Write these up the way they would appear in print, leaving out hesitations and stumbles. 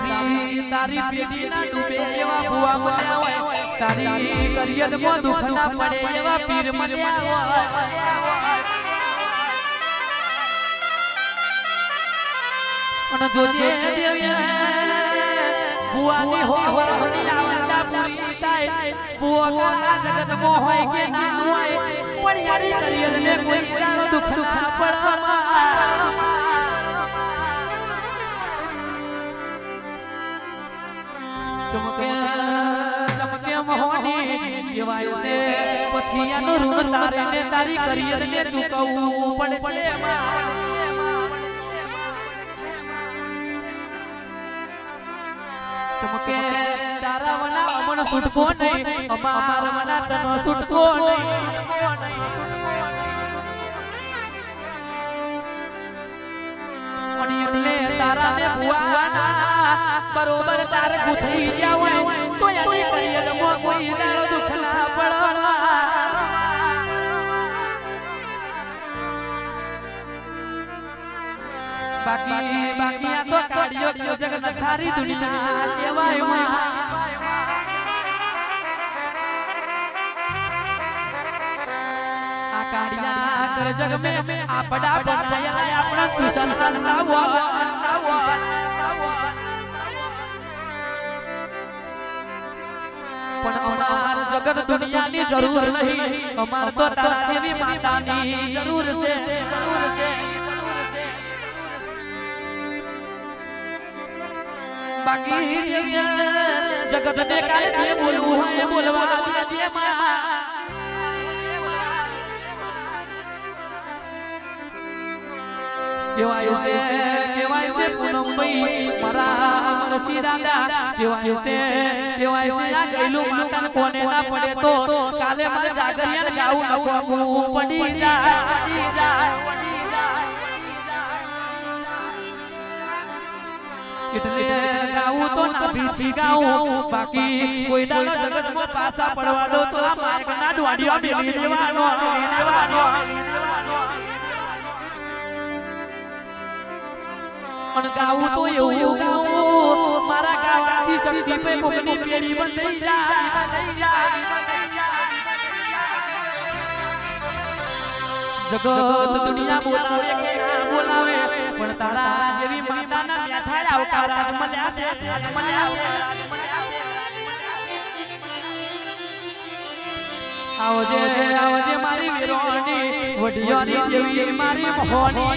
તારી તારી પેટી ના ડૂબે એવા ભુવા મળ્યા હોય તારી કરિયર માં દુખ ના પડે એવા પીર મળ્યા હોય અને જોજે દેવ્યા ભુવાની હોવાની આવતા પૂરી થાય ભુવા કાળા જગત માં હોય કે ના હોય પણ યારી કરિયર ને કોઈ જાણો દુખ ના પડે ચમકે ચમકે મોહની દેવાય છે પછી આનું ઋણ તારે ને તારી કરિયર ને ચૂકવવું પડશે ચમકે તારા વના અમન છૂટકો નહીં અમાર વના તનો છૂટકો નહીં અને એટલે તારા ને ભુવાના બરોબર તારે ગુથઈ જાવ તો એની કરિયર માં કોઈ દાડો દુખ ના પડવા બાકી આ તો કાઢ્યો જગત સારી દુનિયા કહેવાય આ કાઢ્યા કર જગ મે આપડા બનાયા આપણા તુષાર સલાવો પણ અમાર જગત દુનિયાની જરૂર નહીં અમાર તો તારા દેવી માતાની જરૂર છે બાકી જગત ને કાલે જે બોલવું હોય બોલવા દેજે માં કેવાય છે પૂનમભાઈ મારા અમર સિરાદા કેવાય છે આ ગઈલું માતાને કોને ના પડે તો કાલે મારે જાગરિયાને ગાવું નકો પડી જાય એટલે ગાવું તો ના ભીથી ગાવું બાકી કોઈ દાડો જગતમાં પાસા પડવા દો તો આ માર્ગ ના ડવાડિયો બેલી દેવાનો પણ ગાવું તો એવું ગાવું મારા ગાવાથી શક્તિ પે કોકની પેડી બંધ થઈ જાય જગત દુનિયા બોલાવે કે ના બોલાવે પણ તારા જેવી માતાના મ્યાથા આવકારા મળ્યા આવજે મારી વીરોની વઢિયોની દેવી મારી મોહની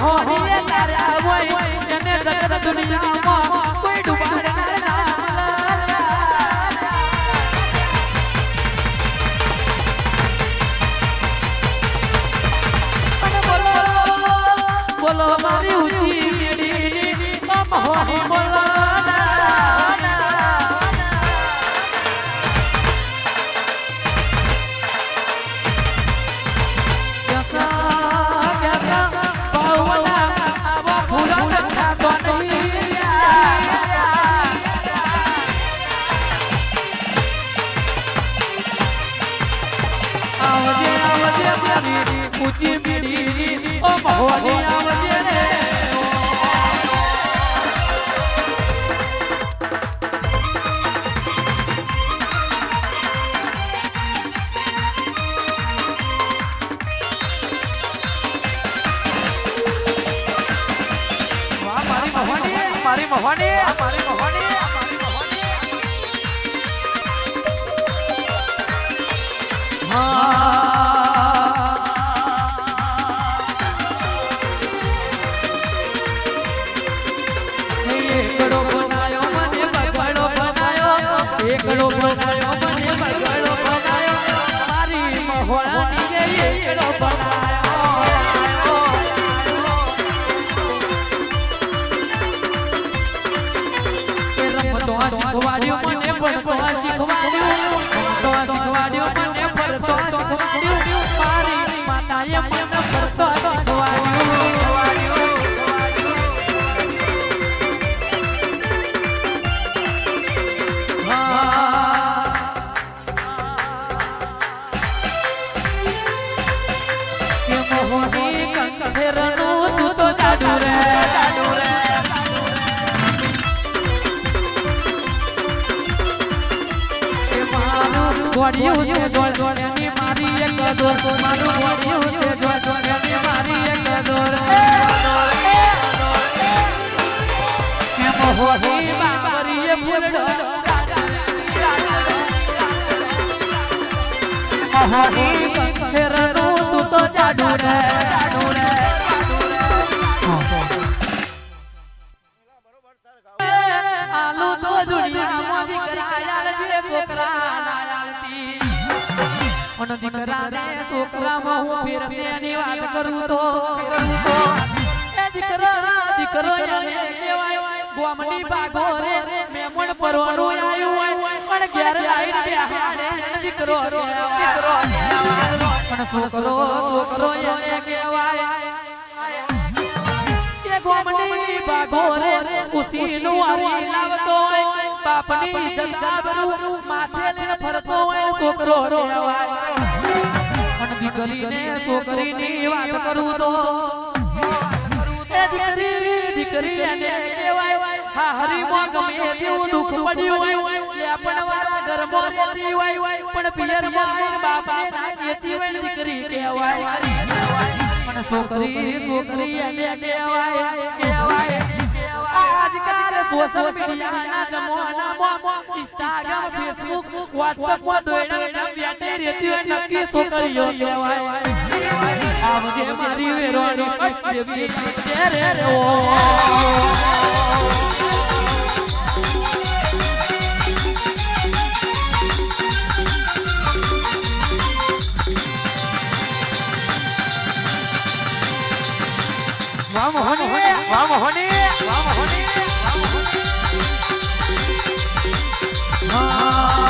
મોહની તારા હોય એને જગત દુનિયામાં કોઈ ડૂબાડે બોલો મારી ઊંચી મેડીની મોહની બોલો ઊંચી મેડીની મોહની આવજે રે મારી મોહની એકડો બનાયો મને બગડો બનાયો મારી મહોણાની જે એકડો બનાયો એ રમતો શીખવાડ્યો મને ભણતો શીખવાડ્યો મને ભણતો શીખવાડ્યો મારી માતાએ મને ભણતો શીખવાડ્યો ગોડિયું છે જોડની મારી એક દોર મારું ગોડિયું છે જોડની મારી એક દોર કે મોહની બાવરીએ ફૂલડો મોહની કંઠેરનો તું તો જાડુ રે આલુ તો દુનિયામાં દીકરાયાલ છે છોકરા અને દીકરાને છોકરામાં હું ફેરસે ની વાત કરું તો એ દીકરો એને કહેવાય ગોમડી બાગો રે મેમણ પરવાણું આયું હોય પણ ઘેર લાઈન બેહાડે દીકરો પણ છોકરો એને કહેવાય કે ગોમડી બાગો રે ઉસીનું આરી લાવતો હોય બાપની જજાબરૂ માથે લઈને ફરતો હોય છોકરો કહેવાય અને દીકરીને છોકરીની વાત કરું તો એ દીકરી એને કહેવાય હારી માં ગમે તેવું દુઃખ પડ્યું હોય લેપણ વાળા ઘરમાં રહેતી હોય પણ પિયરમાં આવીને બાપને ના કહેતી હોય દીકરી કહેવાય પણ છોકરી એને કહેવાય આજકાલ સોશિયલ મીડિયાના જમાનામાં ઇન્સ્ટાગ્રામ ફેસબુક વોટ્સએપ માં દોડે બેઠી રહેતી હોય નક્કી છોકરીઓ કહેવાય આવજે મારી વેરોની દેવી રે ઓ વાહ મોહની હા